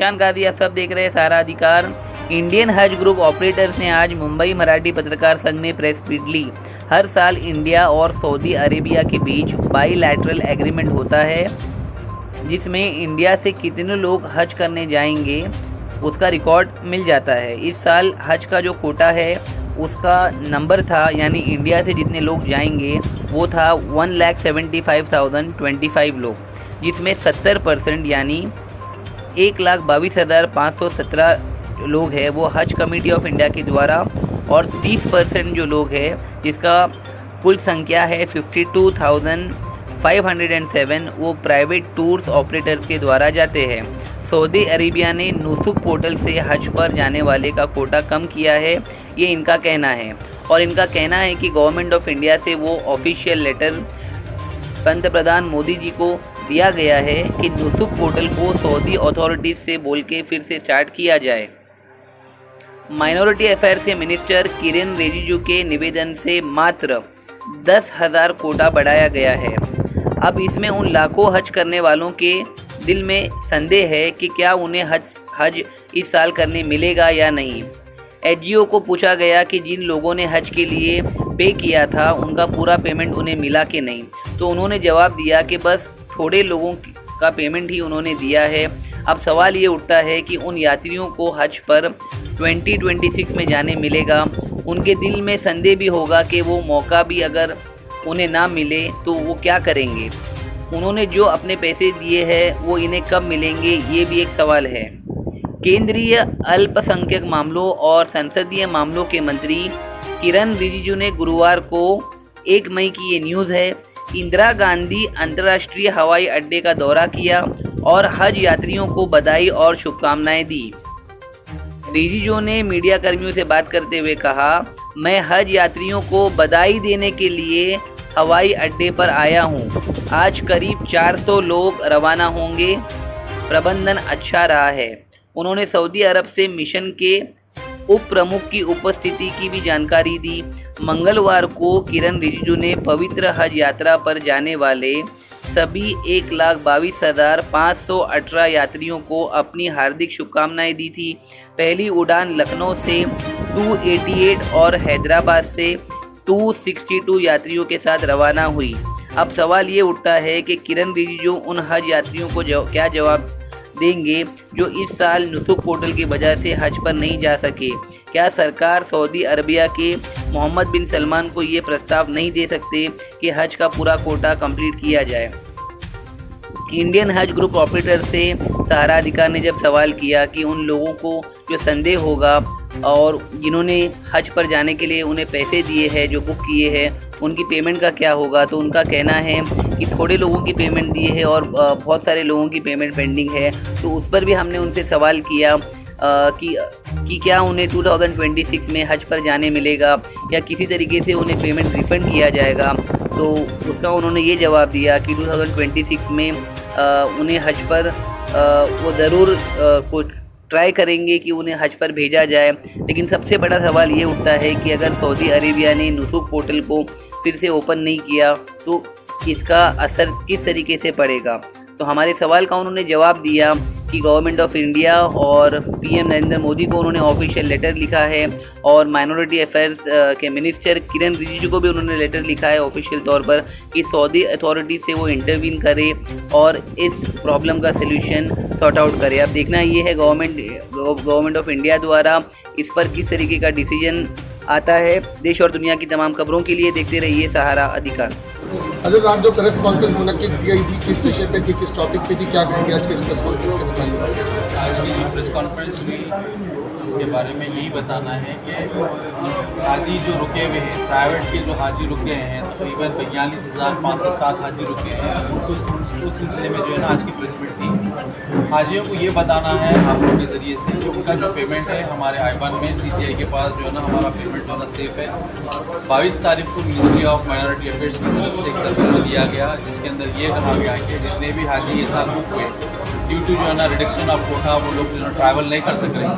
निशान गाजी, आप सब देख रहे हैं सहारा अधिकार। इंडियन हज ग्रुप ऑपरेटर्स ने आज मुंबई मराठी पत्रकार संघ में प्रेस मीट ली। हर साल इंडिया और सऊदी अरेबिया के बीच बाईलैटरल एग्रीमेंट होता है, जिसमें इंडिया से कितने लोग हज करने जाएंगे उसका रिकॉर्ड मिल जाता है। इस साल हज का जो कोटा है उसका नंबर था, यानी इंडिया से जितने लोग जाएंगे वो था 1,75,025 लोग, जिसमें 70% यानी 1,22,517 लोग हैं वो हज कमेटी ऑफ इंडिया के द्वारा, और 30% जो लोग हैं जिसका कुल संख्या है 52,507 वो प्राइवेट टूर्स ऑपरेटर्स के द्वारा जाते हैं। सऊदी अरेबिया ने नुसुक पोर्टल से हज पर जाने वाले का कोटा कम किया है, ये इनका कहना है। और इनका कहना है कि गवर्नमेंट ऑफ इंडिया से वो ऑफिशियल लेटर पंतप्रधान मोदी जी को दिया गया है कि नुसुक पोर्टल को सऊदी अथॉरिटीज़ से बोल के फिर से स्टार्ट किया जाए। माइनॉरिटी अफेयर्स के मिनिस्टर किरेन रिजिजू के निवेदन से मात्र 10,000 कोटा बढ़ाया गया है। अब इसमें उन लाखों हज करने वालों के दिल में संदेह है कि क्या उन्हें हज इस साल करने मिलेगा या नहीं। एचजीओ को पूछा गया कि जिन लोगों ने हज के लिए पे किया था उनका पूरा पेमेंट उन्हें मिला कि नहीं, तो उन्होंने जवाब दिया कि बस थोड़े लोगों का पेमेंट ही उन्होंने दिया है। अब सवाल ये उठता है कि उन यात्रियों को हज पर 2026 में जाने मिलेगा। उनके दिल में संदेह भी होगा कि वो मौका भी अगर उन्हें ना मिले तो वो क्या करेंगे। उन्होंने जो अपने पैसे दिए हैं वो इन्हें कब मिलेंगे, ये भी एक सवाल है। केंद्रीय अल्पसंख्यक मामलों और संसदीय मामलों के मंत्री किरण रिजिजू ने गुरुवार को 1 मई की ये न्यूज़ है, इंदिरा गांधी अंतर्राष्ट्रीय हवाई अड्डे का दौरा किया और हज यात्रियों को बधाई और शुभकामनाएं दी। रिजिजू ने मीडिया कर्मियों से बात करते हुए कहा, मैं हज यात्रियों को बधाई देने के लिए हवाई अड्डे पर आया हूं। आज करीब 400 लोग रवाना होंगे। प्रबंधन अच्छा रहा है। उन्होंने सऊदी अरब से मिशन के उप प्रमुख की उपस्थिति की भी जानकारी दी। मंगलवार को किरण रिजिजू ने पवित्र हज यात्रा पर जाने वाले सभी 1,22,518 यात्रियों को अपनी हार्दिक शुभकामनाएं दी थी। पहली उड़ान लखनऊ से 288 और हैदराबाद से 262 यात्रियों के साथ रवाना हुई। अब सवाल ये उठता है कि किरण रिजिजू उन हज यात्रियों को क्या जवाब देंगे जो इस साल नुसुक पोर्टल की वजह से हज पर नहीं जा सके। क्या सरकार सऊदी अरबिया के मोहम्मद बिन सलमान को ये प्रस्ताव नहीं दे सकते कि हज का पूरा कोटा कंप्लीट किया जाए। इंडियन हज ग्रुप ऑपरेटर से सहारा अधिकार ने जब सवाल किया कि उन लोगों को जो संदेह होगा और जिन्होंने हज पर जाने के लिए उन्हें पैसे दिए हैं, जो बुक किए हैं, उनकी पेमेंट का क्या होगा, तो उनका कहना है कि थोड़े लोगों की पेमेंट दिए है और बहुत सारे लोगों की पेमेंट पेंडिंग है। तो उस पर भी हमने उनसे सवाल किया कि क्या उन्हें 2026 में हज पर जाने मिलेगा या किसी तरीके से उन्हें पेमेंट रिफ़ंड किया जाएगा। तो उसका उन्होंने ये जवाब दिया कि 2026 में उन्हें हज पर वो ज़रूर कुछ ट्राई करेंगे कि उन्हें हज पर भेजा जाए। लेकिन सबसे बड़ा सवाल ये उठता है कि अगर सऊदी अरेबिया ने नुसुक पोर्टल को फिर से ओपन नहीं किया तो इसका असर किस तरीके से पड़ेगा। तो हमारे सवाल का उन्होंने जवाब दिया कि गवर्नमेंट ऑफ इंडिया और पीएम नरेंद्र मोदी को उन्होंने ऑफिशियल लेटर लिखा है और माइनॉरिटी अफेयर्स के मिनिस्टर किरण रिजिजू को भी उन्होंने लेटर लिखा है ऑफिशियल तौर पर कि सऊदी अथॉरिटी से वो इंटरवीन करे और इस प्रॉब्लम का सलूशन सॉर्ट आउट करे। अब देखना ये है गवर्नमेंट ऑफ इंडिया द्वारा इस पर किस तरीके का डिसीजन आता है। देश और दुनिया की तमाम खबरों के लिए देखते रहिए सहारा अधिकार। अच्छा, आज जो प्रेस कॉन्फ्रेंस मुनक्किद की गई थी, किस विषय पे थी, किस टॉपिक पे थी, क्या कहेंगे आज के इस प्रेस कॉन्फ्रेंस के मुताबिक? आज की जो प्रेस कॉन्फ्रेंस हुई इसके बारे में यही बताना है कि हाजी जो रुके हुए हैं, प्राइवेट के जो हाजी रुके हैं, तकरीबन 42,507 हाजी रुके हैं, उनको उस सिलसिले में जो है ना आज की प्रेस मीट थी। हाजियों को ये बताना है आप लोगों के ज़रिए से कि उनका जो पेमेंट है हमारे आईबान में सीजीआई के पास जो है ना हमारा पेमेंट जो है ना सेफ है। 22 तारीख को मिनिस्ट्री ऑफ माइनॉरिटी अफेयर्स की तरफ से एक सर्कुलर दिया गया जिसके अंदर ये कहा गया कि जितने भी हाजी ये साल बुक हुए ड्यू टू जो है ना रिडक्शन ऑफ कोटा वो लोग जो है ट्रैवल नहीं कर सक रहे,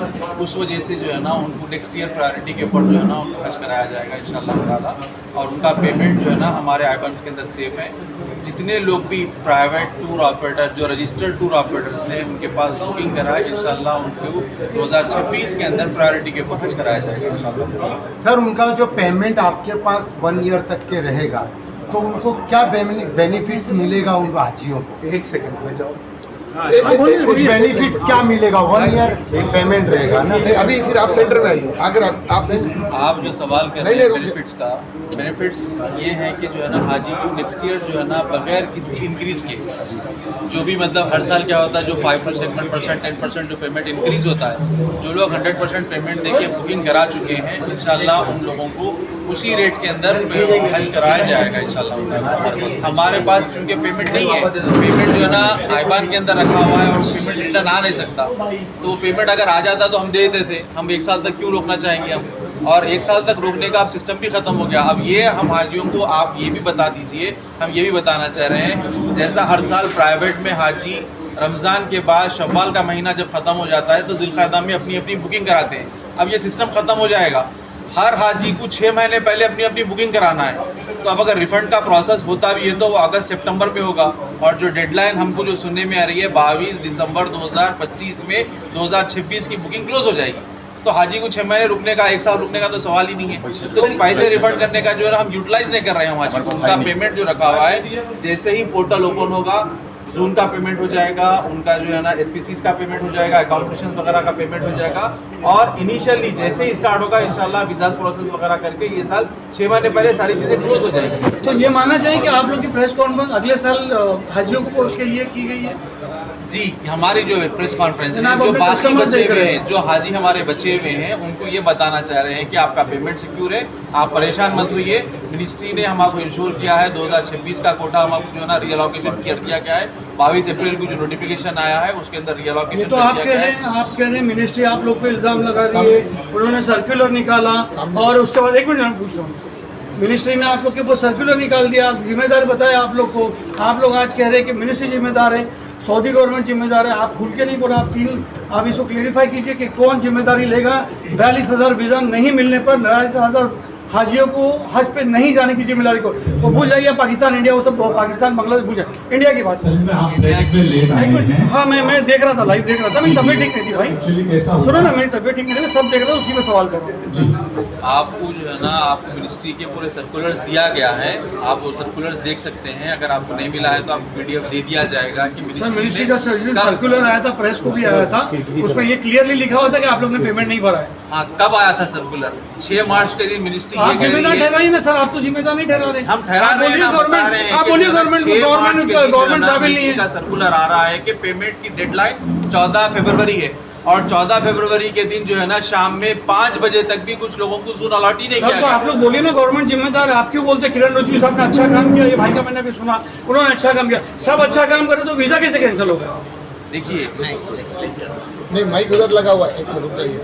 उस वजह से जो है ना उनको नेक्स्ट ईयर प्रायोरिटी के ऊपर जो है ना उनको हज कराया जाएगा इंशाल्लाह ताला, और उनका पेमेंट जो है ना हमारे आईबान्स के अंदर सेफ है। जितने लोग भी प्राइवेट टूर ऑपरेटर जो रजिस्टर्ड टूर ऑपरेटर्स हैं उनके पास बुकिंग कराए, इंशाल्लाह उनको 2026 के अंदर प्रायोरिटी के ऊपर हज कराया जाएगा इंशाल्लाह। सर उनका जो पेमेंट आपके पास 1 ईयर तक के रहेगा तो उनको क्या बेनिफिट्स मिलेगा उन हाजियों को? एक सेकंड में जाओ, कुछ बेनिफिट्स क्या मिलेगा? 1 ईयर पेमेंट रहेगा ना? नहीं, अभी फिर आप सेंटर में आइए। अगर आप इस आप जो सवाल कर रहे हैं बेनिफिट्स का, बेनिफिट्स ये है कि जो है ना हाजी को नेक्स्ट ईयर जो है ना बगैर किसी इंक्रीज़ के, जो भी मतलब हर साल क्या होता है जो 5%, 1%, 10% जो पेमेंट इंक्रीज़ होता है, जो लोग 100% पेमेंट देके बुकिंग करा चुके हैं इंशाल्लाह उन लोगों को उसी रेट के अंदर हज कराया जाएगा इंशाल्लाह। हमारे पास चूँकि पेमेंट नहीं है, पेमेंट जो है ना आईबान के अंदर रखा हुआ है और पेमेंट रिटर्न आ नहीं सकता, तो पेमेंट अगर आ जाता तो हम दे देते थे। हम 1 साल तक क्यों रोकना चाहेंगे हम, और 1 साल तक रोकने का अब सिस्टम भी ख़त्म हो गया। अब ये हम हाजियों को आप ये भी बता दीजिए, हम ये भी बताना चाह रहे हैं, जैसा हर साल प्राइवेट में हाजी रमज़ान के बाद शव्वाल का महीना जब ख़त्म हो जाता है तो ज़िलक़ादा में अपनी अपनी बुकिंग कराते हैं। अब ये सिस्टम ख़त्म हो जाएगा, हर हाजी को 6 महीने पहले अपनी अपनी बुकिंग कराना है। तो अब अगर रिफ़ंड का प्रोसेस होता भी है तो वो अगस्त सितंबर में होगा, और जो डेडलाइन हमको जो सुनने में आ रही है 22 दिसंबर 2025 में 2026 की बुकिंग क्लोज़ हो जाएगी। तो हाजी को 6 महीने रुकने का, 1 साल रुकने का तो सवाल ही नहीं है। तो पैसे रिफंड करने का जो है ना हम यूटिलाइज नहीं कर रहे हैं हाजी को। उनका पेमेंट जो रखा हुआ है, जैसे ही पोर्टल ओपन होगा जून का पेमेंट हो जाएगा, उनका जो है ना SPCs का पेमेंट हो जाएगा, अकाउंटेशन वगैरह का पेमेंट हो जाएगा, और इनिशियली जैसे ही स्टार्ट होगा इंशाल्लाह वीज़ास प्रोसेस वगैरह करके ये साल 6 महीने पहले सारी चीज़ें क्लोज हो जाएगी। तो ये मानना चाहिए कि आप लोग की प्रेस कॉन्फ्रेंस अगले साल हाजियों को के लिए की गई है? जी, हमारी जो प्रेस कॉन्फ्रेंस है, जनाब, जो अपने बाकी कस्टमर बचे देख हुए रहे हैं, जो हाजी हमारे बचे हुए हैं, उनको ये बताना चाह रहे हैं कि आपका पेमेंट सिक्योर है, आप परेशान मत होइए। मिनिस्ट्री ने हमको इंश्योर किया है 2026 का कोटा हमको जो है ना रीअलोकेशन कर दिया गया है। 22 अप्रैल को जो नोटिफिकेशन आया है उसके अंदर रीअलोकेशन तो आप कह रहे हैं मिनिस्ट्री आप लोग पे इल्ज़ाम लगा रही है, उन्होंने सर्कुलर निकाला और उसके बाद 1 मिनट पूछ रहा हूँ, मिनिस्ट्री ने आप लोग के ऊपर सर्कुलर निकाल दिया, आप जिम्मेदार बताए आप लोग को। आप लोग आज कह रहे हैं कि मिनिस्ट्री जिम्मेदार है, सऊदी गवर्नमेंट जिम्मेदार है। आप खुल के नहीं बोला, आप इसको क्लेरिफाई कीजिए कि कौन जिम्मेदारी लेगा 42,000 वीज़ा नहीं मिलने पर 42,000 हाजियों को हज पे नहीं जाने की जिम्मेदारी को। वो भूल जाइए पाकिस्तान इंडिया, वो सब पाकिस्तान बांग्लादेश भूल जाए, इंडिया की बात। हाँ, मैं देख रहा था, लाइव देख रहा था, मेरी तबीयत ठीक नहीं थी भाई, सुनो ना, मेरी तबीयत ठीक नहीं थी, मैं सब देख रहा था, उसी में सवाल कर रहा हूँ। आपको जो है ना आपको मिनिस्ट्री के पूरे सर्कुलर्स दिया गया है, आप वो सर्कुलर्स देख सकते हैं। अगर आपको नहीं मिला है तो आपको PDF दे दिया जाएगा कि मिनिस्ट्री का सर्कुलर आया था, प्रेस को भी आया था, उसमें ये क्लियरली लिखा हुआ था कि आप लोग ने पेमेंट नहीं भरा है। हाँ, कब आया था सर्कुलर? 6 मार्च के दिन मिनिस्ट्री आप जिम्मेदार ठहराइए ना सर, आप तो जिम्मेदार नहीं ठहरा रहे। हम ठहरा रहे हैं ना, बता रहे हैं। आप बोलिए गवर्नमेंट काबिल नहीं है। का सर्कुलर आ रहा है कि पेमेंट की डेडलाइन 14 फरवरी है, और 14 फरवरी के दिन जो है ना शाम में 5 बजे तक भी कुछ लोगों को जून अलॉट ही नहीं किया तो आप लोग बोलिए ना गवर्नमेंट जिम्मेदार है। आप क्यों बोलते किरण रिजिजू साहब ने अच्छा काम किया, ये भाई का मैंने भी सुना, उन्होंने अच्छा काम किया, सब अच्छा काम करे तो वीज़ा कैसे कैंसिल होगा? देखिए, नहीं, माइक उधर लगा हुआ है, 1 मिनट रुक जाइए।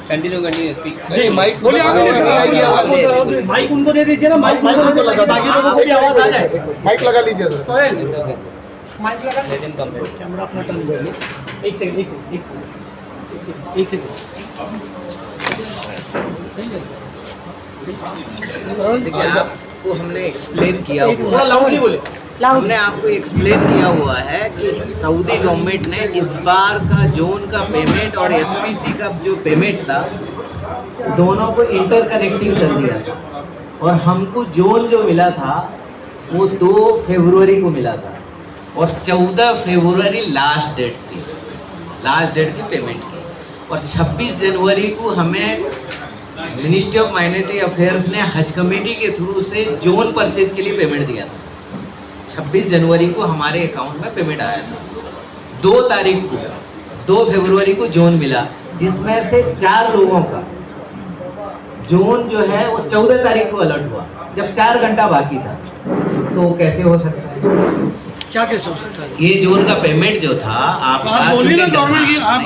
कंटिन्यू नहीं, माइक बोलिए, आप बोलिए, नहीं आएगी आवाज़। माइक उनको दे दीजिए ना, माइक उनको लगा दो, बाकी लोगों को भी आवाज़ आ जाए। माइक लगा लीजिए सर। सोहेल, माइक लगा, कैमरा अपना टर्न करिए। एक सेकंड देखिए, आपको हमने एक्सप्लेन किया हुआ है, हमने आपको एक्सप्लेन किया हुआ है कि सऊदी गवर्नमेंट ने इस बार का जोन का पेमेंट और SPC का जो पेमेंट था दोनों को इंटरकनेक्टिंग कर दिया था, और हमको जोन जो मिला था वो 2 फरवरी को मिला था, और 14 फरवरी लास्ट डेट थी पेमेंट की, और 26 जनवरी को हमें मिनिस्ट्री ऑफ माइनॉरिटी अफेयर्स ने हज कमेटी के थ्रू से जोन परचेज के लिए पेमेंट दिया था। 26 जनवरी को हमारे अकाउंट में पेमेंट आया था। 2 तारीख को 2 फरवरी को जोन मिला, जिसमें से 4 लोगों का जोन जो है वो 14 तारीख को अलर्ट हुआ, जब 4 घंटा बाकी था। तो कैसे हो सकता है? क्या कैसे हो सकता है? ये जोन का पेमेंट जो था आप बोलिए ना गवर्नमेंट की, आप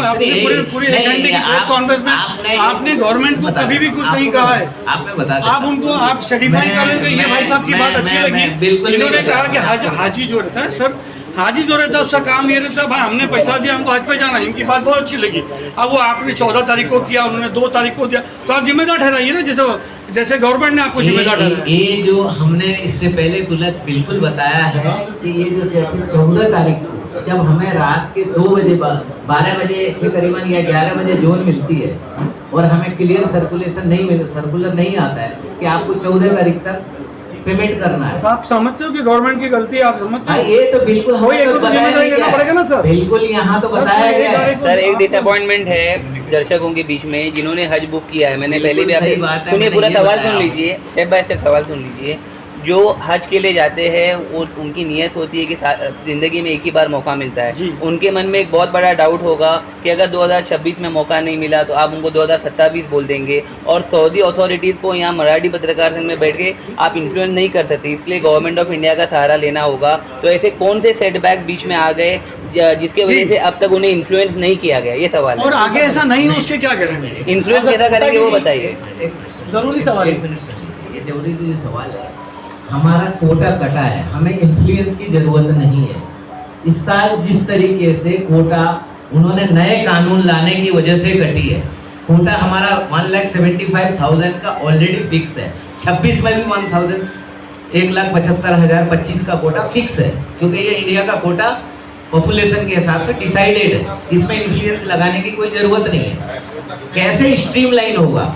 पूरी एक घंटे की प्रेस कॉन्फ्रेंस में आपने गवर्नमेंट को कभी भी कुछ नहीं कहा है। आपने बता दिया, आप उनको आप सर्टिफाई करेंगे, ये भाई साहब की बात अच्छी लगी। बिल्कुल इन्होंने कहा कि हाजी जो रहता है सर, हाजी जो रहता है उसका काम ये रहता है, भाई हमने पैसा दिया, हमको हज पे जाना है, इनकी बात बहुत अच्छी लगी। अब वो आपने 14 तारीख को किया, उन्होंने 2 तारीख को दिया, तो आप जिम्मेदार ठहराइए ना, जैसे गवर्नमेंट ने आपको जिम्मेदार ठहराया। ये जो हमने इससे पहले बिल्कुल बताया है कि ये जो जैसे 14 तारीख को जब हमें रात के 2 बजे 12 बजे के करीबन या 11 बजे जोन मिलती है और हमें क्लियर सर्कुलर नहीं आता है कि आपको 14 तारीख तक पेमेंट करना है। तो आप समझते हो कि गवर्नमेंट की गलती है, आप समझते हो? ये तो बिल्कुल हमें तो बताया जिम्मेदारी लेना पड़ेगा ना सर। बिल्कुल यहाँ तो बताया गया है। सर एक डिसअपॉइंटमेंट है दर्शकों के बीच में जिन्होंने हज बुक किया है। मैंने पहले भी सही बात आपसे है, सुनिए, मैंने पूरा ये सवाल बताया सुन लीजिए, स्टेप बाय स्टेप सवाल सुन लीजिए। जो हज के लिए जाते हैं वो उनकी नीयत होती है कि ज़िंदगी में एक ही बार मौका मिलता है। उनके मन में एक बहुत बड़ा डाउट होगा कि अगर 2026 में मौका नहीं मिला तो आप उनको 2027 बोल देंगे, और सऊदी अथॉरिटीज़ को यहाँ मराठी पत्रकार संघ में बैठ के आप इन्फ्लुएंस नहीं कर सकते, इसलिए गवर्नमेंट ऑफ इंडिया का सहारा लेना होगा। तो ऐसे कौन से सेटबैक बीच में आ गए जिसके वजह से अब तक उन्हें इन्फ्लुएंस नहीं किया गया, ये सवाल है। और आगे ऐसा नहीं हो उसके क्या करेंगे? इन्फ्लुएंस कैसा करेंगे वो बताइए। जरूरी सवाल है। एक मिनट सुनिए, ये जरूरी सवाल है। हमारा कोटा कटा है, हमें इन्फ्लुएंस की जरूरत नहीं है। इस साल जिस तरीके से कोटा उन्होंने नए कानून लाने की वजह से कटी है, कोटा हमारा 1,75,000 का ऑलरेडी फिक्स है। 26 में भी 1,75,025 का कोटा फिक्स है, क्योंकि ये इंडिया का कोटा पॉपुलेशन के हिसाब से डिसाइडेड है। इसमें इन्फ्लुएंस लगाने की कोई जरूरत नहीं है। कैसे स्ट्रीमलाइन होगा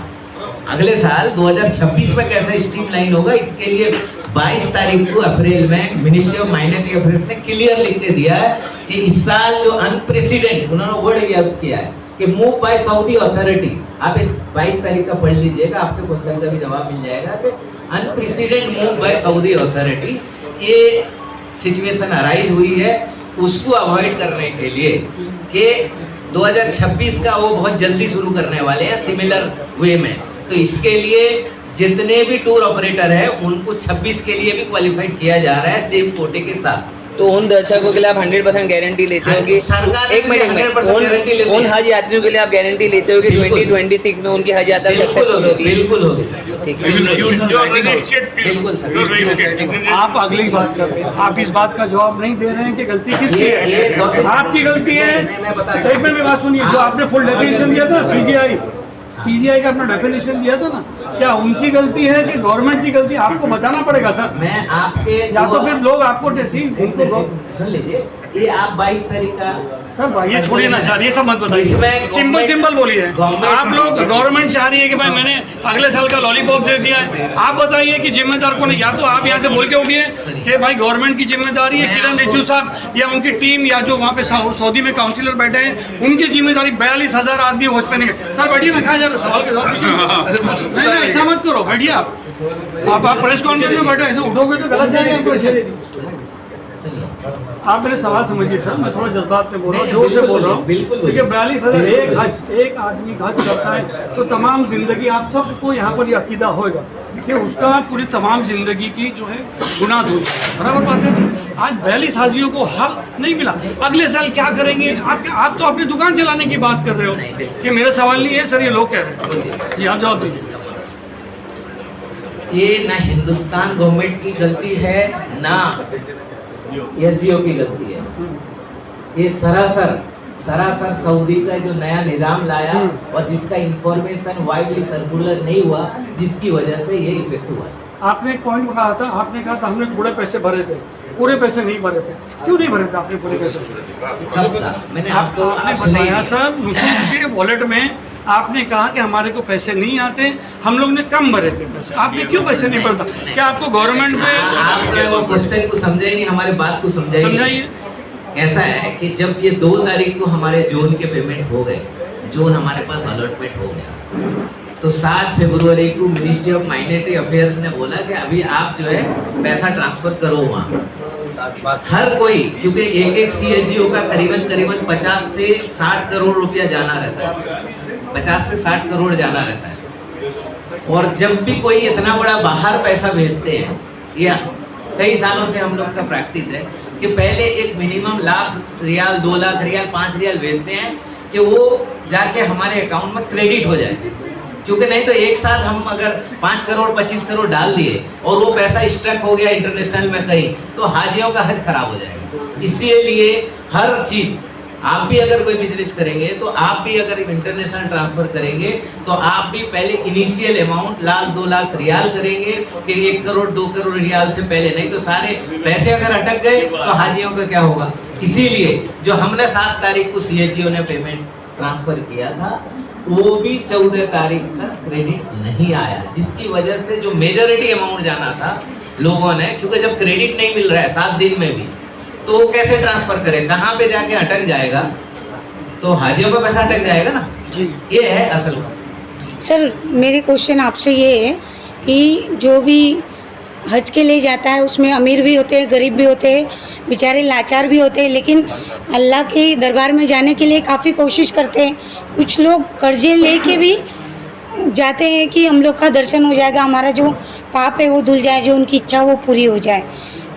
अगले साल 2026 में, कैसे स्ट्रीमलाइन होगा, इसके लिए 22 तारीख को अप्रैल में मिनिस्ट्री ऑफ माइनॉरिटी अफेयर्स ने क्लियर लिख के दिया है कि इस साल जो अनप्रेसिडेंट, उन्होंने वर्ड यूज किया है कि मूव बाय सऊदी अथॉरिटी। आप 22 तारीख का पढ़ लीजिएगा, आपके क्वेश्चन का भी जवाब मिल जाएगा कि unprecedented move by Saudi authority, ये सिचुएशन अराइज हुई है। उसको अवॉइड करने के लिए कि 2026 का वो बहुत जल्दी शुरू करने वाले हैं सिमिलर वे में, तो इसके लिए जितने भी टूर ऑपरेटर हैं उनको 26 के लिए भी क्वालिफाइड किया जा रहा है सेम कोटे के साथ। तो उन दर्शकों के लिए आप 100% गारंटी लेते हो कि सरकार एक मिनट उन हज यात्रियों के लिए आप गारंटी लेते हो कि 2026 में उनकी हज यात्रा सक्सेसफुल होगी? बिल्कुल होगी सर, ठीक है। बिल्कुल सर। आप अगली बात कर रहे हैं, आप इस बात का जवाब नहीं दे रहे हैं कि गलती किसकी ये है। आपकी गलती है। एक मिनट में बात सुनिए, जो आपने फुल डेफिनेशन दिया था सीजीआई का अपना डेफिनेशन दिया था ना, क्या उनकी गलती है कि गवर्नमेंट की गलती? आपको बताना पड़ेगा सर। मैं आपके या तो फिर लोग आपको सुन लीजिए, ये आप 22 तारीख का सर भाई ये छोड़िए ना सर, ये सब मत बताइए, इसमें सिंपल बोलिए। आप लोग गवर्नमेंट चाह रही है कि भाई मैंने अगले साल का लॉलीपॉप दे दिया है। आप बताइए कि जिम्मेदार कौन है? या तो आप यहाँ से बोल के उठिए कि भाई गवर्नमेंट की जिम्मेदारी है, किरण रिजिजू साहब या उनकी टीम या जो वहाँ पे सऊदी में काउंसिलर बैठे हैं उनकी जिम्मेदारी। 42,000 आदमी होश पे नहीं गए। सर बैठिए ना, कहाँ जा रहे हो? सवाल के जवाब नहीं, ऐसा मत करो, बैठिए आप प्रेस कॉन्फ्रेंस में बैठे, ऐसे उठोगे तो गलत जाएगा। आप मेरे सवाल समझिए सर, मैं थोड़ा जज्बात में बोल रहा हूँ, जोर से बोल रहा हूँ। देखिए 42,000 एक आदमी हज करता है तो तमाम जिंदगी आप सबको यहाँ पर ये अकीदा होगा कि उसका पूरी तमाम जिंदगी की जो है गुनाह धुल, बराबर बात है। आज 42 हाजियों को हक नहीं मिला, अगले साल क्या करेंगे? आप तो अपनी दुकान चलाने की बात कर रहे हो। कि मेरा सवाल नहीं है सर, ये लोग कह रहे हैं। जी आप जवाब दीजिए। ये ना हिंदुस्तान गवर्नमेंट की गलती है ना एसजीओ की गलती है। ये सरासर सऊदी का जो नया निजाम लाया और जिसका इंफॉर्मेशन वाइडली सर्कुलर नहीं हुआ, जिसकी वजह से ये इफेक्ट हुआ। आपने एक पॉइंट कहा था, आपने कहा था हमने थोड़े पैसे भरे थे, पूरे पैसे नहीं भरे थे। क्यों नहीं भरे थे आपने पूरे पैसे? मैंने आपको बताया सर, नुसूख के वॉलेट में आपने कहा कि हमारे को पैसे नहीं आते, हम लोग ने कम भरे थे पैसे। आपने क्यों पैसे नहीं भरता? क्या आपको गवर्नमेंट पे आपने वो क्वेश्चन को समझे नहीं, हमारे बात को समझाइए। ऐसा है कि जब ये 2 तारीख को हमारे जोन के पेमेंट हो गए, जोन हमारे पास अलॉटमेंट हो गया, तो 7 फरवरी को मिनिस्ट्री ऑफ माइनॉरिटी अफेयर्स ने बोला कि अभी आप जो है पैसा ट्रांसफर करो वहाँ। हर कोई, क्योंकि एक सीएसजीओ का करीबन 50 से 60 करोड़ रुपया जाना रहता है, 50 से 60 करोड़ जाना रहता है। और जब भी कोई इतना बड़ा बाहर पैसा भेजते हैं, या कई सालों से हम लोग का प्रैक्टिस है कि पहले एक मिनिमम $1,00,000, $2 लाख, $5 भेजते हैं कि वो जाके हमारे अकाउंट में क्रेडिट हो जाए। क्योंकि नहीं तो एक साथ हम अगर 5 करोड़ 25 करोड़ डाल दिए और वो पैसा स्ट्रक हो गया इंटरनेशनल में कहीं, तो हाजियों का हज खराब हो जाएगा। इसीलिए हर चीज आप भी अगर कोई बिजनेस करेंगे तो आप भी अगर इंटरनेशनल ट्रांसफर करेंगे तो आप भी पहले इनिशियल अमाउंट 1,00,000 2 लाख रियाल करेंगे कि 1 करोड़ 2 करोड़ रियाल से पहले, नहीं तो सारे पैसे अगर अटक गए तो हाजियों का क्या होगा। इसीलिए जो हमने 7 तारीख को CHGO ने पेमेंट ट्रांसफर किया था वो भी 14 तारीख तक क्रेडिट नहीं आया, जिसकी वजह से जो मेजॉरिटी अमाउंट जाना था लोगों ने, क्योंकि जब क्रेडिट नहीं मिल रहा है 7 दिन में भी, तो वो कैसे ट्रांसफर करें, कहाँ पे जाके अटक जाएगा, तो हाजियों का पैसा अटक जाएगा ना। ये है असल बात। सर मेरे क्वेश्चन आपसे ये है कि जो भी हज के लिए जाता है उसमें अमीर भी होते हैं, गरीब भी होते हैं, बेचारे लाचार भी होते हैं, लेकिन अल्लाह के दरबार में जाने के लिए काफ़ी कोशिश करते हैं। कुछ लोग कर्जे लेके भी जाते हैं कि हम लोग का दर्शन हो जाएगा, हमारा जो पाप है वो धुल जाए, जो उनकी इच्छा वो पूरी हो जाए।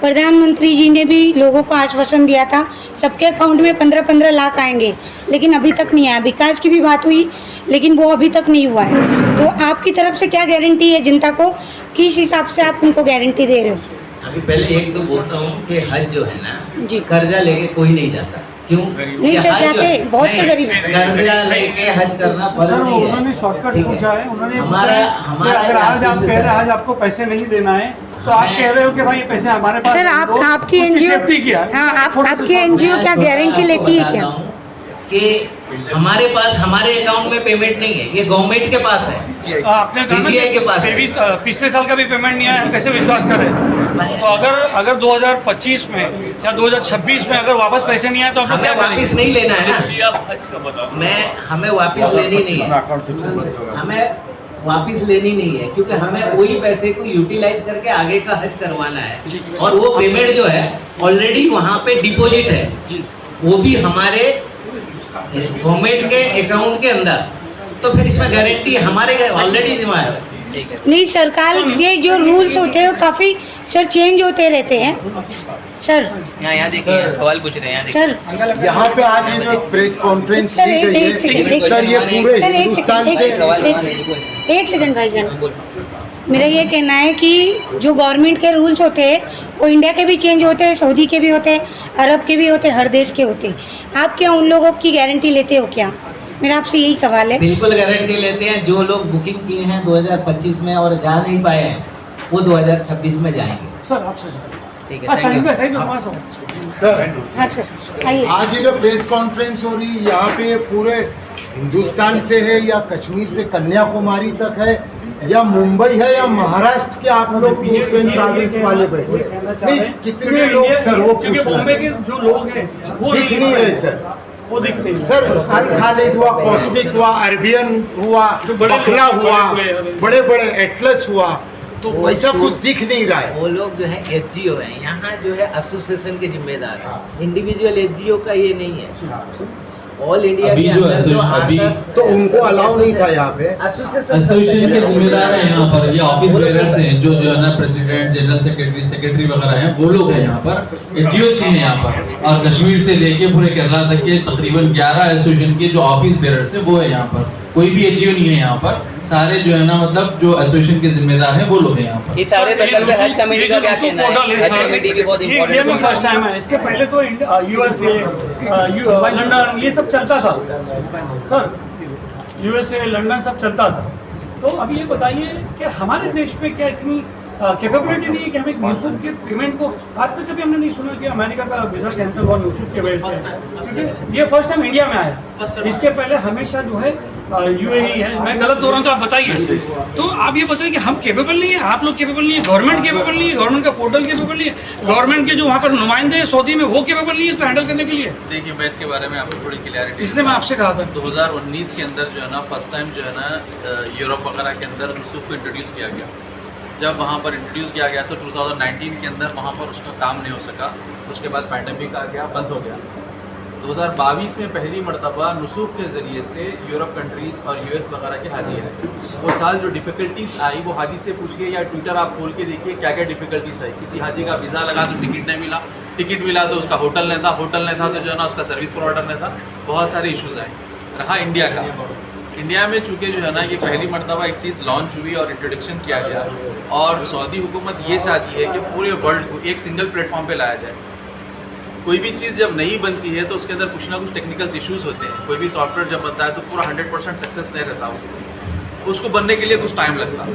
प्रधानमंत्री जी ने भी लोगों को आश्वासन दिया था सबके अकाउंट में 15-15 लाख आएंगे, लेकिन अभी तक नहीं आया। विकास की भी बात हुई लेकिन वो अभी तक नहीं हुआ है। तो आपकी तरफ से क्या गारंटी है जनता को, किस हिसाब से आप उनको गारंटी दे रहे हो? अभी पहले एक तो बोलता हूँ कि हज जो है ना जी। कर्जा लेके कोई नहीं जाता। क्यों? नहीं कि सर, हज जो जाते है- बहुत से नहीं, गरीब कर्जा लेके हज करना फर्ज सर नहीं है। उन्होंने शॉर्टकट ठीक है। पूछा है, उन्होंने हमारा पूछा है कि अगर आज आप कह रहे हैं आज आपको पैसे नहीं देना है, तो आप कह रहे हो कि भाई ये पैसे हमारे पास सर दे आप दो, आपकी उसकी एनजीओ सेफ्टी क्या है? हाँ आप छोटा सा आपकी सवाल। एनजीओ क्या मैं गारंटी आपको लेती है बताता क्या? हूँ कि हमारे पास हमारे अकाउंट में पेमेंट नहीं है, ये गवर्नमेंट के पास है, आपने कहा ना CGI के पास है। कि पिछले साल का भी पेमेंट नहीं आया, कैसे विश्वास करें? तो अगर 2025 में या 2026 में अगर वापस पैसे नहीं आए तो आप लोग हमें क्या वापस करेंगे? नहीं लेना है ना, मैं हमें वापस लेनी नहीं है, हमें वापस लेनी नहीं है, क्योंकि हमें वही पैसे को यूटिलाइज करके आगे का हज करवाना है। और वो पेमेंट जो है ऑलरेडी वहाँ पे डिपॉजिट है, वो भी हमारे गवर्नमेंट के अकाउंट के अंदर, तो फिर इसमें गारंटी हमारे ऑलरेडी जमा है। नहीं सरकार के जो रूल्स होते हैं वो काफ़ी सर चेंज होते रहते हैं सर। यहाँ देखिए सवाल पूछ रहे हैं, यहाँ देखिए। सर यहाँ पे आज ये जो प्रेस कॉन्फ्रेंस सर, की एक गई सेकंड, है एक सर, ये सेकंड, पूरे सर, एक हिंदुस्तान सेकंड, से एक सेकंड भाईजान, मेरा ये कहना है कि जो गवर्नमेंट के रूल्स होते हैं वो इंडिया के भी चेंज होते हैं, सऊदी के भी होते हैं, अरब के भी होते हैं, हर देश के होते हैं। आप क्या उन लोगों की गारंटी लेते हो क्या? मेरा आपसे यही सवाल है। बिल्कुल गारंटी लेते हैं। जो लोग बुकिंग किए हैं 2025 में और जा नहीं पाए हैं वो 2026 में जाएंगे। सर आपसे ठीक है, हाँ, thank you। सही में पास हो। सर हाँ सर आइए। आज ये जो प्रेस कॉन्फ्रेंस हो रही है यहाँ पे पूरे हिंदुस्तान से है या कश्मीर से कन्याकुमारी तक है या मुंबई है या महाराष्ट्र के आप लोग ट्रैवल्स वाले बैठे नहीं, कितने लोग सर वो क्योंकि पूछ बॉम्बे रहे के जो लोग हैं वो दिख नहीं रहे सर। वो दिख नहीं रहे। सर अल खालिद हुआ, कॉस्मिक हुआ, अरबियन हुआ, जो बड़े बकला हुआ, बड़े- बड़े बड़े एटलस हुआ, तो वैसा कुछ दिख नहीं रहा है। वो लोग जो है SGO है, यहाँ जो है एसोसिएशन के जिम्मेदार है, इंडिविजुअल SGO का ये नहीं है। ऑल इंडिया अभी के जो अंदर जो अभी 8-10 तो उनको अलाउ नहीं था यहाँ पे। एसोसिएशन के जिम्मेदार हैं यहाँ पर, ये ऑफिस बेरर्स हैं जो है ना प्रेसिडेंट, जनरल सेक्रेटरी वगैरह हैं, वो लोग हैं यहाँ पर। एनजीओ हैं यहाँ पर, और कश्मीर से लेके पूरे केरला तक के तकरीबन 11 एसोसिएशन के जो ऑफिस बेरर्स हैं वो है यहाँ पर। कोई भी एनजीओ नहीं है यहाँ पर, सारे जो है ना मतलब जो एसोसिएशन के जिम्मेदार हैं वो लोग हैं यहाँ पर। इस सारे प्रकल्प पे हज कमेटी का क्या कहना है? हज कमेटी की बहुत ये इंपॉर्टेंट भी फर्स्ट टाइम है। इसके पहले तो USA, लंदन ये सब चलता था सर, USA, लंदन सब चलता था। तो अब ये बताइए कि हमारे देश में क्या इतनी कैपेबिलिटी नहीं है कि हम एक यूसुफ के पेमेंट को, आज तक कभी हमने नहीं सुना कि अमेरिका का वीज़ा कैंसिल हुआ यूसुफ के वजह से, क्योंकि ये फर्स्ट टाइम इंडिया में आया। इसके पहले हमेशा जो है UAE है। मैं गलत हो रहा हूँ तो आप बताइए। तो आप ये बताइए कि हम केपेबल नहीं है, आप लोग केपेबल नहीं है, गवर्नमेंट केपेबल नहीं है, गवर्नमेंट का पोर्टल केपेबल नहीं है, गवर्नमेंट के जो वहाँ पर नुमाइंदे हैं सऊदी में वो केपेबल नहीं है इसको हैंडल करने के लिए। देखिए, मैं इसके बारे में आपको थोड़ी क्लियरिटी, इसलिए मैं आपसे कहा था 2019 के अंदर जो है ना फर्स्ट टाइम जो है ना यूरोप वगैरह के अंदर नुसूख को इंट्रोड्यूस किया गया। जब वहाँ पर इंट्रोड्यूस किया गया तो 2019 के अंदर वहाँ पर उसका काम नहीं हो सका, उसके बाद पैंडेमिक आ गया, बंद हो गया। 2022 में पहली मरतबा नुसूख के ज़रिए से यूरोप कंट्रीज़ और US वगैरह के हाजी आए। वो साल जो डिफ़िकल्टीज़ आई वो हाजी से पूछिए या ट्विटर आप खोल के देखिए क्या क्या डिफ़िकल्टीज़ आई। किसी हाजी का वीज़ा लगा तो टिकट नहीं मिला, टिकट मिला तो उसका होटल नहीं था, होटल नहीं था तो जो है ना उसका सर्विस प्रोवाइडर नहीं था, बहुत सारे इश्यूज़ आए। रहा इंडिया का, इंडिया में चूँकि जो है ना ये पहली मरतबा एक चीज़ लॉन्च हुई और इंट्रोडक्शन किया गया, और सऊदी हुकूमत ये चाहती है कि पूरे वर्ल्ड को एक सिंगल प्लेटफॉर्म पे लाया जाए। कोई भी चीज़ जब नहीं बनती है तो उसके अंदर कुछ ना कुछ टेक्निकल इश्यूज़ होते हैं। कोई भी सॉफ्टवेयर जब बनता है तो पूरा 100% सक्सेस नहीं रहता वो, उसको बनने के लिए कुछ टाइम लगता।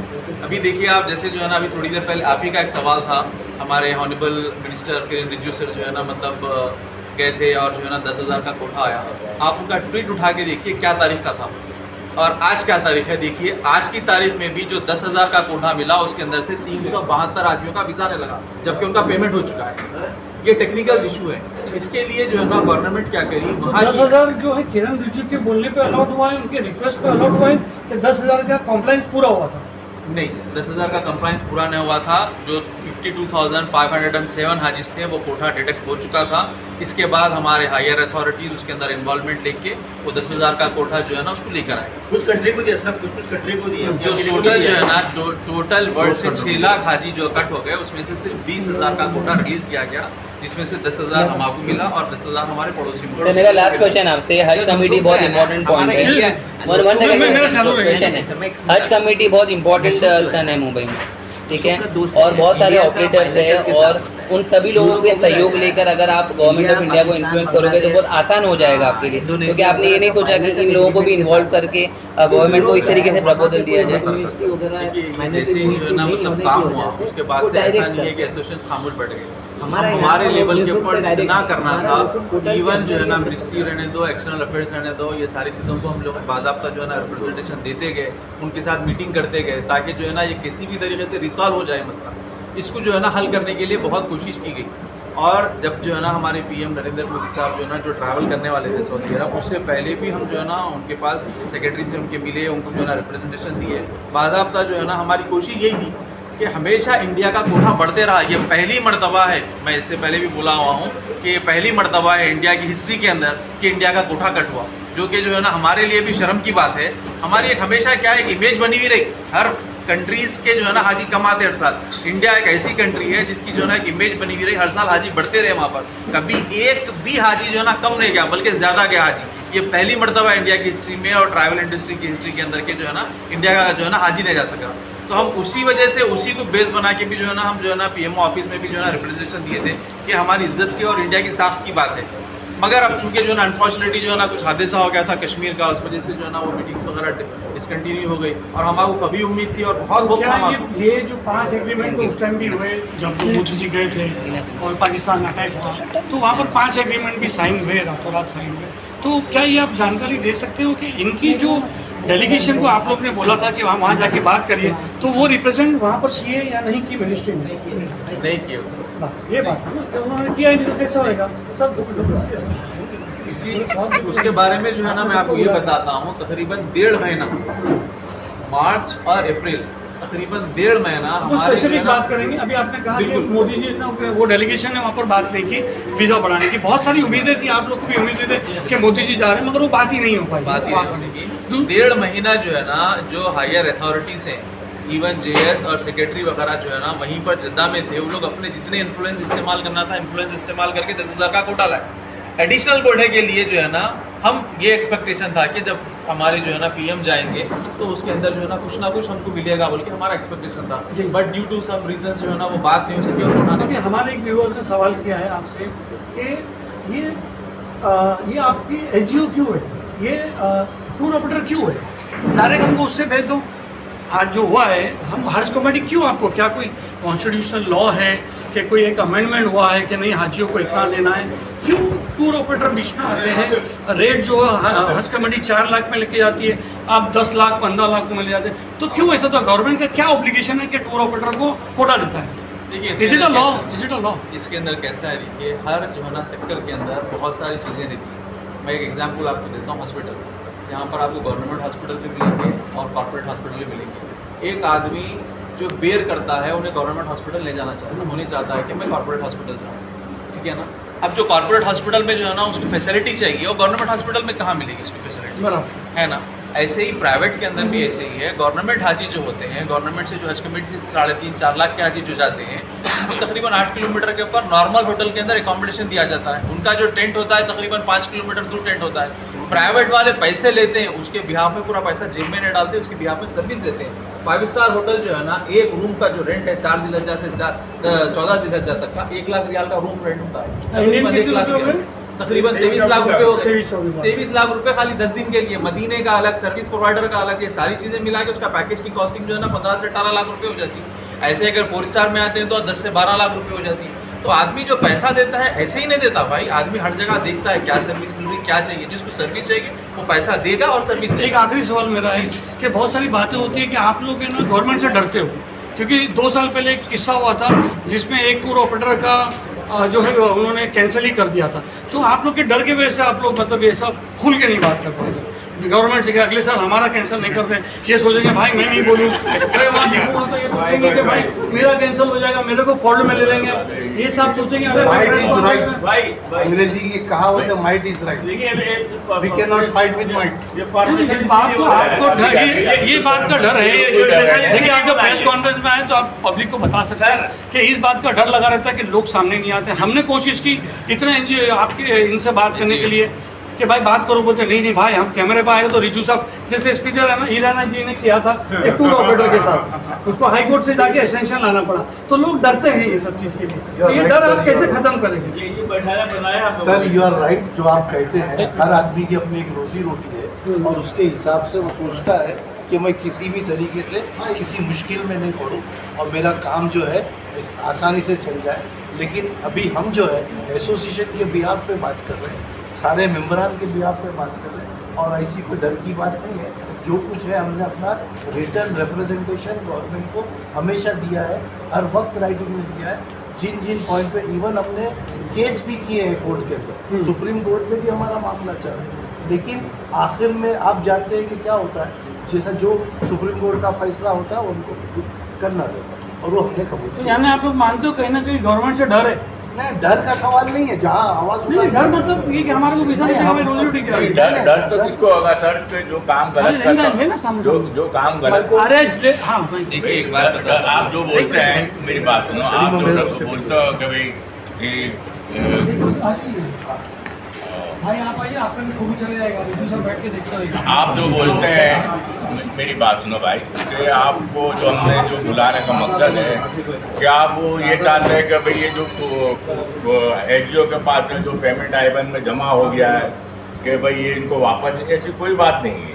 अभी देखिए आप, जैसे जो है ना अभी थोड़ी देर पहले आप ही का एक सवाल था, हमारे honourable minister Kiren Rijiju sir जो है ना मतलब गए थे और जो है ना 10,000 का कोटा आया। आप उनका ट्वीट उठा के देखिए क्या तारीख का था और आज क्या तारीख है। देखिए आज की तारीख में भी जो 10,000 का कोटा मिला उसके अंदर से 372 आदमियों का वीज़ा नहीं लगा, जबकि उनका पेमेंट हो चुका है। ये टेक्निकल इशू है, इसके लिए जो है ना गवर्नमेंट क्या करी, वहाँ 10,000 जो है किरण रिजिजू के बोलने पे अलाउड हुआ है, उनके रिक्वेस्ट पे अलाउड हुआ है कि 10,000 का कॉम्प्लाइंस पूरा हुआ था। नहीं, 10,000 का कंप्लाइंस पूरा नहीं हुआ था। जो 52,507 हाजिस थे वो कोटा डिटेक्ट हो चुका था। इसके बाद हमारे हायर अथॉरिटीज़ उसके अंदर इन्वॉल्वमेंट लेके वो 10,000 का कोटा जो है ना उसको लेकर आए। कुछ कंट्री को दिया, सब कुछ कंट्री को दिया। जो टोटल जो है ना टोटल वर्ल्ड से 6 लाख हाजी जो कट हो गए उसमें से सिर्फ 20,000 का कोटा रिलीज़ किया गया, जिसमें से 10,000 हमको मिला और 10,000 हमारे पड़ोसी तो मेरा लास्ट क्वेश्चन आपसे, हज कमेटी बहुत इंपॉर्टेंट पॉइंट है, क्वेश्चन है, हज कमेटी बहुत इंपॉर्टेंट सन है मुंबई में, ठीक है, और बहुत सारे ऑपरेटर्स हैं, और उन सभी लोगों के सहयोग लेकर अगर आप गवर्नमेंट ऑफ इंडिया को इन्फ्लुएंस करोगे तो बहुत आसान हो जाएगा आपके लिए, क्योंकि आपने ये नहीं सोचा कि इन लोगों को भी इन्वॉल्व करके गवर्नमेंट को इस तरीके से प्रपोजल दिया जाए। जैसे ही जो है ना मतलब काम हुआ उसके बाद से ऐसा नहीं है कि एसोसिएशन खामोश बैठ गए। हमारे लेवल के ऊपर जितना करना था, इवन जो है ना मिनिस्ट्री रहने दो, एक्सटर्नल अफेयर्स रहने दो, ये सारी चीज़ों को हम लोग बाज़ाब्ता जो है ना रिप्रेजेंटेशन देते गए, उनके साथ मीटिंग करते गए, ताकि जो है ना ये किसी भी तरीके से रिसॉल्व हो जाए मसला। इसको जो है ना हल करने के लिए बहुत कोशिश की गई, और जब जो है ना हमारे पीएम नरेंद्र मोदी साहब जो है ना जो ट्रैवल करने वाले थे सऊदी अरब, उससे पहले भी हम जो है ना उनके पास सेक्रेटरी से उनके मिले, उनको जो है ना रिप्रेजेंटेशन दिए। बाज़ाब्ता जो है ना हमारी कोशिश यही थी कि हमेशा इंडिया का कोटा बढ़ते रहा। ये पहली मर्तबा है, मैं इससे पहले भी बोला हुआ हूँ कि ये पहली मर्तबा है इंडिया की हिस्ट्री के अंदर कि इंडिया का कोटा कट हुआ, जो कि जो है ना हमारे लिए भी शर्म की बात है। हमारी एक हमेशा क्या है, इमेज बनी हुई रही, हर कंट्रीज़ के जो है ना हाजी कम आते हर साल। इंडिया एक ऐसी कंट्री है जिसकी जो है ना एक इमेज बनी हुई रही, हर साल हाजी बढ़ते रहे वहाँ पर, कभी एक भी हाजी जो है ना कम नहीं गया, बल्कि ज़्यादा गया हाजी। ये पहली मर्तबा इंडिया की हिस्ट्री में और ट्रैवल इंडस्ट्री की हिस्ट्री के अंदर के जो है ना इंडिया का जो है ना हाजी नहीं जा सका। तो हम उसी वजह से उसी को बेस बना के भी जो है ना हम जो है ना पीएमओ ऑफिस में भी जो है ना रिप्रेजेंटेशन दिए थे कि हमारी इज्जत की और इंडिया की साख्त की बात है। मगर अब चूंकि जो है ना अनफॉर्चुनेटली जो है ना कुछ हादसा हो गया था कश्मीर का, उस वजह से जो है ना वो मीटिंग्स वगैरह डिसकंटिन्यू हो गई, और हमारे को कभी उम्मीद थी और बहुत होप था हमारे। ये जो 5 एग्रीमेंट उस टाइम भी हुए जब मोदी जी गए थे और पाकिस्तान अटैक हुआ, तो वहाँ पर 5 एग्रीमेंट भी साइन हुए, रातों रात साइन हुए। तो क्या ये आप जानकारी दे सकते हो कि इनकी जो डेलीगेशन को आप लोग ने बोला था कि वहाँ जाके बात करिए, तो वो रिप्रेजेंट वहाँ पर किए या नहीं की मिनिस्ट्री में? नहीं किए उसको, ये बात है ना कि उन्होंने किया ही नहीं तो कैसे होएगा सब। इसी उसके बारे में जो है ना मैं आपको ये बताता हूँ, तकरीबन 1.5 महीना, मार्च और अप्रैल, तकरीबन 1.5 महीना हमारे स्पेसिफिक बात करेंगे। अभी आपने कहा कि मोदी जी ने वो डेलीगेशन ने वहाँ पर बात नहीं की वीज़ा बढ़ाने की, बहुत सारी उम्मीदें थी, आप लोग को भी उम्मीदें थी कि मोदी जी जा रहे हैं, मगर वो बात ही नहीं हो पाई। बात ही नहीं हो सकी। 1.5 महीना जो है ना जो हायर अथॉरिटीज़ हैं, इवन जेएस और सेक्रेटरी वगैरह जो है ना वहीं पर जिद्दा में थे, वो लोग अपने जितने इन्फ्लुएंस इस्तेमाल करना था इन्फ्लुएंस इस्तेमाल करके 10,000 का कोटा लाए। एडिशनल कोटे के लिए जो है ना हम ये एक्सपेक्टेशन था कि जब हमारे जो है ना पीएम जाएंगे तो उसके अंदर जो है ना कुछ हमको मिलेगा बोल के हमारा एक्सपेक्टेशन था, but due to some reason जो है ना वो बात नहीं हो सकी। और उन्होंने हमारे एक व्यूअर्स ने सवाल किया है आपसे कि ये आपकी एचजीओ क्यों है, ये टूर ऑपरेटर क्यों है, डायरेक्ट हमको उससे भेज दो। आज जो हुआ है, हम हज कमेटी क्यों आपको, क्या कोई कॉन्स्टिट्यूशनल लॉ है कि कोई एक अमेंडमेंट हुआ है कि नहीं हाजियों को इतना लेना है, क्यों टूर ऑपरेटर बीच में आते हैं? रेट जो हज कमेटी 4 लाख में लेके जाती है, आप 10 लाख 15 लाख में ले जाते हैं, तो क्यों ऐसा? तो गवर्नमेंट का क्या ऑब्लिगेशन है कि टूर ऑपरेटर को कोटा देता है? देखिए डिजिटल लॉ इसके अंदर कैसा है, देखिए हर जो है ना सेक्टर के अंदर बहुत सारी चीज़ें रहती हैं। मैं एक एग्जांपल आपको देता हूँ, हॉस्पिटल, यहाँ पर आपको गवर्नमेंट हॉस्पिटल भी मिलेंगे और कॉर्पोरेट हॉस्पिटल भी मिलेंगे। एक आदमी जो बेयर करता है उन्हें गवर्नमेंट हॉस्पिटल ले जाना चाहता है, वो नहीं चाहता है कि मैं कॉर्पोरेट हॉस्पिटल जाऊँ, ठीक है ना। अब जो कॉर्पोरेट हॉस्पिटल में जो है ना उसको फैसिलिटी चाहिए, और गवर्नमेंट हॉस्पिटल में कहाँ मिलेगी उसकी फैसिलिटी, है ना। ऐसे ही प्राइवेट के अंदर भी ऐसे ही है। गवर्नमेंट हाजी जो होते हैं, गवर्नमेंट से जो हज कमेटी से 3.5-4 लाख के हाजी जो जाते हैं, तो तकरीबन 8 किलोमीटर के ऊपर नॉर्मल होटल के अंदर एकोमोडेशन दिया जाता है। उनका जो टेंट होता है तकरीबन 5 किलोमीटर दूर टेंट होता है, प्राइवेट वाले पैसे लेते हैं, उसके बिहाफ में पूरा पैसा जेब में नहीं डालते, उसके बिहाफ में सर्विस देते हैं। 5 स्टार होटल जो है ना, एक रूम का जो रेंट है 4 दिलहजा से 14 दिलहजा तक का 1 लाख रियाल का रूम रेंट होता है। तकरीबन 1 लाख तकरीबन 23 लाख रुपए हो गए। 23 लाख रुपए खाली 10 दिन के लिए। मदीने का अलग, सर्विस प्रोवाइडर का अलग, ये सारी चीज़ें मिला के उसका पैकेज की कॉस्टिंग जो है ना 15 से 18 लाख रुपए हो जाती है। ऐसे अगर 4 स्टार में आते हैं तो 10 से 12 लाख रुपए हो जाती है। तो आदमी जो पैसा देता है ऐसे ही नहीं देता भाई, आदमी हर जगह देखता है क्या सर्विस मिल रही, क्या चाहिए, जिसको सर्विस चाहिए वो पैसा देगा और सर्विस एक लेगा। आखिरी सवाल मेरा है कि बहुत सारी बातें होती है कि आप लोग है ना गवर्नमेंट से डरते हो, क्योंकि 2 साल पहले एक किस्सा हुआ था जिसमें एक टूर ऑपरेटर का जो है उन्होंने कैंसिल ही कर दिया था। तो आप लोग के डर की वजह से आप लोग मतलब ये सब खुल के नहीं बात कर पाते गवर्नमेंट से कि अगले साल हमारा कैंसिल नहीं करते। ये सोचेंगे भाई मैं नहीं बोलूँ, अरे वहाँ देखूँगा तो ये सोचेंगे कि भाई मेरा कैंसिल हो जाएगा, मेरे को फॉल्ट में ले लेंगे, ये सब सोचेंगे। अरे भाई अंग्रेजी की कहावत है, might is right, we can not fight with might. इस बात को आपको डर, ये बात का डर है, इसलिए आप जब प्रेस कॉन्फ्रेंस में आए तो आप पब्लिक को बता सकते हैं कि इस बात का डर लगा रहता है कि लोग सामने नहीं आते। हमने कोशिश की इतने आपके इनसे बात करने के लिए कि भाई बात करो, बोलते नहीं भाई हम कैमरे पर आए। तो रिजू साहब जैसे स्पीकर है ना, ईराना जी ने किया था एक टूर ऑपरेटर के साथ, उसको हाई कोर्ट से जाके एक्सटेंशन लाना पड़ा। तो लोग डरते हैं ये सब चीज़ के लिए, तो ये डर आप कैसे खत्म करेंगे? सर यू आर राइट, जो आप कहते हैं हर आदमी की अपनी एक रोजी रोटी है और उसके हिसाब से वो सोचता है कि मैं किसी भी तरीके से किसी मुश्किल में नहीं पड़ूं और मेरा काम जो है इस आसानी से चल जाए। लेकिन अभी हम जो है एसोसिएशन के बिहाफ पे बात कर रहे हैं, सारे मेंबरान के बिहाफ पे बात कर रहे हैं और ऐसी कोई डर की बात नहीं है। जो कुछ है हमने अपना रिटर्न रिप्रेजेंटेशन गवर्नमेंट को हमेशा दिया है, हर वक्त राइटिंग में दिया है। जिन जिन पॉइंट पे इवन हमने केस भी किए हैं कोर्ट के अंदर, सुप्रीम कोर्ट में भी हमारा मामला चल रहा है। लेकिन आखिर में आप जानते हैं कि क्या होता है, जैसा जो सुप्रीम कोर्ट का फैसला होता है उनको करना रहता है और वो हमने कबूल तो यानी आप लोग मानते हो कहीं ना कहीं गवर्नमेंट से डर है? नहीं, डर का सवाल नहीं है। जहाँ आवाज नहीं, डर मतलब ये कि हमारे को विषय रोजी रोटी क्या है? डर तो किसको होगा सर कि जो काम गलत करता है ना सामने जो काम गलत। अरे हाँ देखिए एक बात बता, आप जो बोलते हैं मेरी बात सुनो, आप जो बोलते हो कि भाई भाई आप आइए, आपका भी खूब चले जाएगा, रिजू सर बैठ के देखते रहेगा। आप जो बोलते हैं मेरी बात सुनो भाई कि आपको जो हमने जो बुलाने का मकसद है कि आप वो ये चाहते हैं कि भाई ये जो एचजीओ के पास में जो पेमेंट आईबन में जमा हो गया है कि भाई ये इनको वापस, ऐसी कोई बात नहीं है।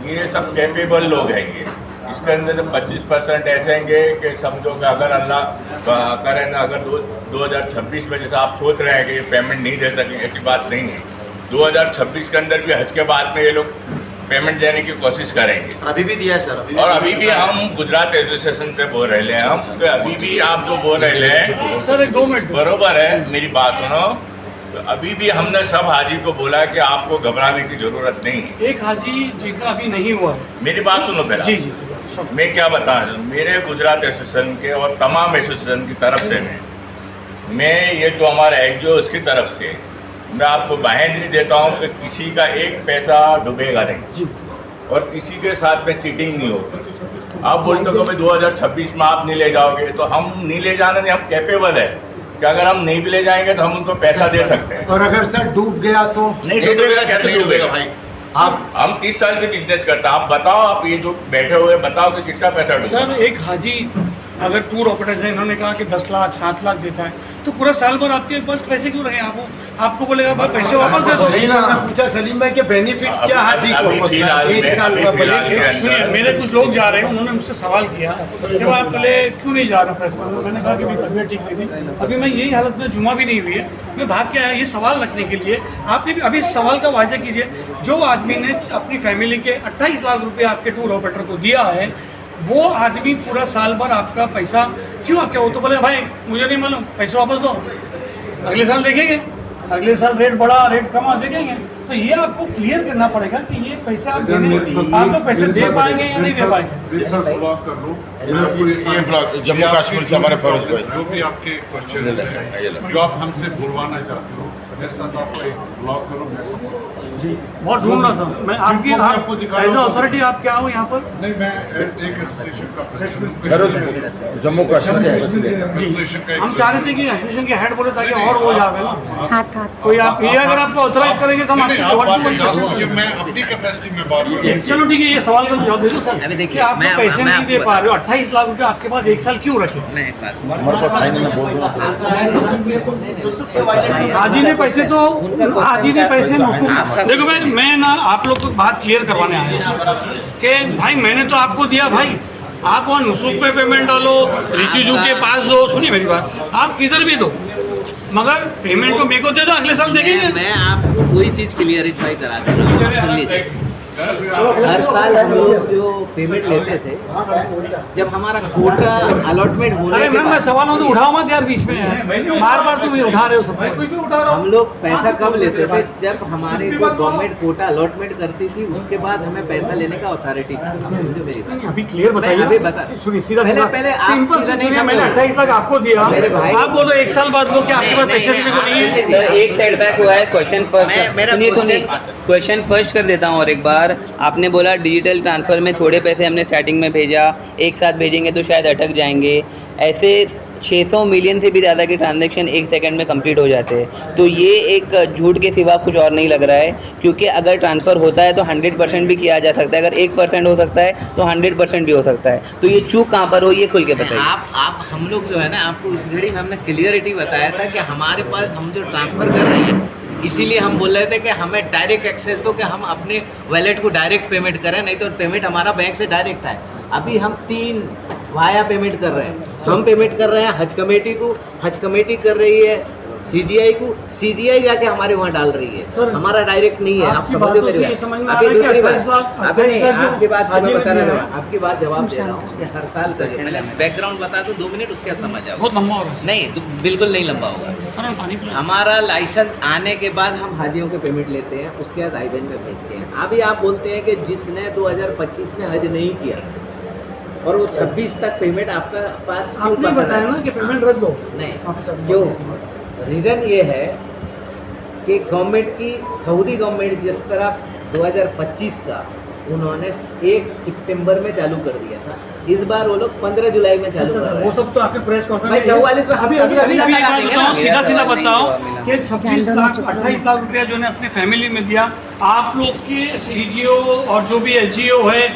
ये सब कैपेबल लोग हैं। ये इसके अंदर 25% ऐसे हैं कि समझो कि अगर अल्लाह करें ना, अगर 2026 में जैसा आप सोच रहे हैं कि ये पेमेंट नहीं दे सकें, ऐसी बात नहीं है। 2026 के अंदर भी हज के बाद में ये लोग पेमेंट देने की कोशिश करेंगे। अभी भी दिया है सर, और अभी भी हम गुजरात एसोसिएशन से बोल रहे हैं हम कि अभी भी आप जो बोल रहे हैं सर 2 मिनट बरोबर है। मेरी बात सुनो, तो अभी भी हमने सब हाजी को बोला कि आपको घबराने की जरूरत नहीं है। एक हाजी जी का अभी नहीं हुआ है। मेरी बात सुनो पहला। जी जी मैं क्या बता, मेरे गुजरात एसोसिएशन के और तमाम एसोसिएशन की तरफ से मैं ये जो हमारा एचजीओ उसकी तरफ से मैं आपको बाहेंधरी देता हूँ कि किसी का एक पैसा डूबेगा नहीं और किसी के साथ में चीटिंग नहीं होगी। आप बोलते हो कि भाई 2026 में आप नहीं ले जाओगे, तो हम नहीं ले जाने नहीं, हम कैपेबल है कि अगर हम नहीं भी ले जाएंगे तो हम उनको पैसा दे सकते हैं। और अगर सर डूब गया तो नहीं डूबेगा, कैसे नहीं डूबेगा भाई? हम 30 साल से बिजनेस करते हैं। आप बताओ, आप ये जो बैठे हुए बताओ कि किसका पैसा डूबेगा? सर एक हाजी अगर टूर ऑपरेटर है, इन्होंने कहा कि 10 लाख 7 लाख देता है, तो पूरा साल भर आपके पास पैसे क्यों रहे? आपको बोलेगा भाई पैसे वापस दे दो। नहीं ना, मैं पूछा सलीम भाई के बेनिफिट्स क्या हाजी को एक साल में सुनिए, मेरे कुछ लोग जा रहे हैं, उन्होंने मुझसे सवाल किया कि भाई आप पहले क्यों नहीं जा रहे प्रेस कॉन्फ्रेंस? मैंने कहा कि मेरी तबीयत ठीक नहीं थी, अभी मैं यही हालत में, जुमा भी नहीं हुई है, मैं भाग के आया ये सवाल रखने के लिए। आपने भी अभी इस सवाल का वाज़ह कीजिए, जो आदमी ने अपनी फैमिली के 28 लाख रुपये आपके टूर ऑपरेटर को दिया है, वो आदमी पूरा साल भर आपका पैसा क्यों आपके, वो तो बोले भाई मुझे नहीं मालूम, पैसे वापस दो, अगले साल देखेंगे, अगले साल रेट बढ़ा रेट कमा देखेंगे। तो ये आपको क्लियर करना पड़ेगा कि ये पैसा आप लोग पैसे दे पाएंगे या नहीं दे पाएंगे। जम्मू कश्मीर से हमारे फरोज भाई, जो भी आपके क्वेश्चन हैं, जो आप हमसे बुलवाना चाहते हो, मेरे साथ आपको एक ब्लॉग करो, मैं सबको जी बहुत ढूंढ रहा था मैं आपकी आपको दिखा रहा एज हूं। अथॉरिटी आप क्या हो यहाँ पर? नहीं, मैं एक एसोसिएशन का प्रेसिडेंट, जम्मू कश्मीर एसोसिएशन का हम चाह रहे थे कि एसोसिएशन के हेड बोले ताकि और वो जावे ना हाथ हाथ कोई आप ये अगर आपको ऑथराइज करेंगे तो हम आपसे आप बात one to one मुझे, मैं अपनी कैपेसिटी में बात कर रहा हूं। चलो ठीक है, ये सवाल का जवाब दे दो सर। अभी देखिए, कि आप मैं- पैसे मैं नहीं दे आपको पा रहे हो, 28 लाख रुपए आपके पास एक साल क्यों रखे? मैं एक बात हाजी ने पैसे तो हाजी ने पैसे देखो मैं ना आप लोग को बात क्लियर करवाने आया हूं कि भाई मैंने तो आपको दिया भाई, आप वहाँ नुसूख पे पेमेंट डालो, रिचुजू के पास दो, सुनिए मेरी बात, आप किधर भी दो, मगर पेमेंट को मेरे को दे दो, अगले साल देखेंगे। मैं आपको वही चीज क्लियरिफाई करा दे रहा हूँ, आप सुन लीजिए। हर साल हम लोग जो पेमेंट लेते थे, जब हमारा कोटा अलॉटमेंट होने अरे के मैम मैं बाद सवाल तो उठाओ मत यार बीच में, बार बार तुम ये उठा रहे हो सब। हम लोग पैसा कब लेते थे? जब हमारे को गवर्नमेंट कोटा अलॉटमेंट करती थी, उसके बाद हमें पैसा लेने का अथॉरिटी था। समझो मेरी बात। अभी क्लियर मैं अभी बताइए, बता सुनिए सीधा पहले- सीधा पहले आप सिंपल सीधा नहीं सुनिए, मैंने समझो। 28 लाख आपको दिया, मेरे भाई- आप बोलो एक साल बाद लो कि आपके पास पैसे देने को नहीं है। सर एक साइड बैक हुआ है क्वेश्चन मेरा क्वेश्चन फर्स्ट कर देता हूँ और एक बार आपने बोला डिजिटल ट्रांसफ़र में थोड़े पैसे हमने स्टार्टिंग में भेजा, एक साथ भेजेंगे तो शायद अटक जाएंगे, ऐसे 600 मिलियन से भी ज़्यादा के ट्रांजैक्शन एक सेकंड में कंप्लीट हो जाते हैं। तो ये एक झूठ के सिवा कुछ और नहीं लग रहा है, क्योंकि अगर ट्रांसफ़र होता है तो 100% भी किया जा सकता है, अगर 1% हो सकता है तो 100% भी हो सकता है। तो ये चूक कहाँ पर हो, ये खुल के बताइए। आप हम लोग जो है ना, आपको इस घड़ी में हमने क्लियरिटी बताया था कि हमारे पास हम जो ट्रांसफ़र कर रहे हैं, इसीलिए हम बोल रहे थे कि हमें डायरेक्ट एक्सेस दो, कि हम अपने वॉलेट को डायरेक्ट पेमेंट करें, नहीं तो पेमेंट हमारा बैंक से डायरेक्ट है। अभी हम 3 वाया पेमेंट कर रहे हैं। हम पेमेंट कर रहे हैं हज कमेटी को, हज कमेटी कर रही है सीजीआई को, सीजीआई जाके हमारे वहाँ डाल रही है, सर, हमारा डायरेक्ट नहीं है। आप आपकी समझो बातों मेरी से ये बात। समझ में आ अभी रहा है कि दूसरी 28 लाख बात, आपकी नहीं, आपकी बात हाजी मैं ने बता दिया रहा है। हूँ, आपकी बात जवाब दे रहा हूँ कि हर साल करिए। पहले बैकग्राउंड बता दो 2 मिनट, उसके बाद समझ आओ। बहुत लंबा हो रहा है। नहीं तो बिल्कुल नहीं लंबा होगा। सर, पानी पिलाओ। हमारा लाइसेंस आने के बाद हम हाजियों के पेमेंट लेते हैं, उसके बाद आई-बैन में भेजते हैं। अभी आप बोलते हैं कि जिसने 2025 में हज नहीं किया और वो 26 तक पेमेंट आपका पास क्यों आपने पकड़ बताया है? ना कि पेमेंट रख दो। नहीं, क्यों? रीज़न ये है कि गवर्नमेंट की, सऊदी गवर्नमेंट जिस तरह 2025 का उन्होंने 1 सितंबर में चालू कर दिया था, इस बार वो लोग 15 जुलाई में चालू कर रहे वो हैं। सब तो आपके प्रेस भाई, कॉन्फ्रेंस 44 में अभी अभी अभी लगा एक बात देंगे बताओ, ना। सीधा सीधा बताओ कि जान 26 दो, लाख चुप 28 लाख रुपया जो ने अपने फैमिली में दिया, आप लोग के सीजीओ और जो भी एसजीओ है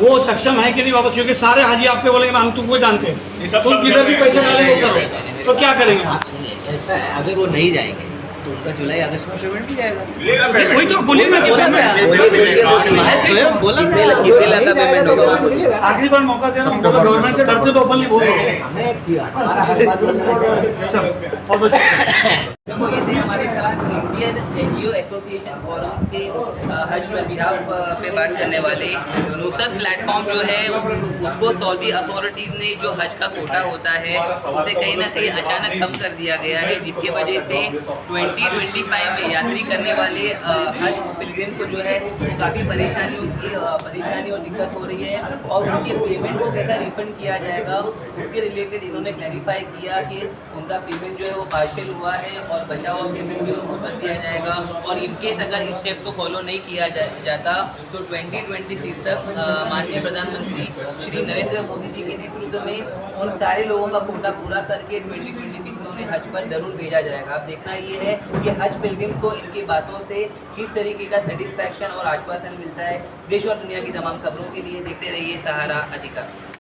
वो सक्षम है कि नहीं वापस? क्योंकि सारे हाजी आपके बोलेंगे हम तुमको जानते हैं, तुम किधर भी पैसे डाले वो करो, तो क्या करेंगे आप? आप सुनिए, ऐसा है, अगर वो नहीं जाएंगे तो उनका जुलाई अगस्त में पेमेंट भी जाएगा। वही तो बोलिए ना कि बोला था, बोला कितने लाख का पेमेंट होगा? आखिरी बार मौका देना, हम बोला गवर्नमेंट से डरते तो ओपनली बोल रहे हो। हमें किया, हमारा हर बात बोलना है। और बस देखो ये थे हमारे साथ इंडियन एनजीओ एसोसिएशन फोरम के हज पर बिहाफ पे बात करने वाले। नुसरत प्लेटफॉर्म जो है उसको सऊदी अथॉरिटीज़ ने जो हज का कोटा होता है उसे कहीं ना कहीं अचानक कम कर दिया गया है, जिसके वजह से 2025 में यात्री करने वाले हज पिलग्रिम को जो है वो काफ़ी परेशानी और दिक्कत हो रही है, और उनके पेमेंट को कैसा रिफंड किया जाएगा उसके रिलेटेड इन्होंने क्लैरिफाई किया कि उनका पेमेंट जो है वो पार्शियल हुआ है और बचा हुआ पेमेंट भी उनको कर दिया जाएगा, और इनकेस अगर इस स्टेप को फॉलो नहीं किया जाता तो 2026 तक माननीय प्रधानमंत्री श्री नरेंद्र मोदी जी के नेतृत्व में उन सारे लोगों का कोटा पूरा करके 2026 में उन्हें हज पर जरूर भेजा जाएगा। अब देखना ये है कि हज पिलग्रिम को इनकी बातों से किस तरीके का सेटिस्फैक्शन और आश्वासन मिलता है। देश और दुनिया की तमाम खबरों के लिए देखते रहिए सहारा अधिकार।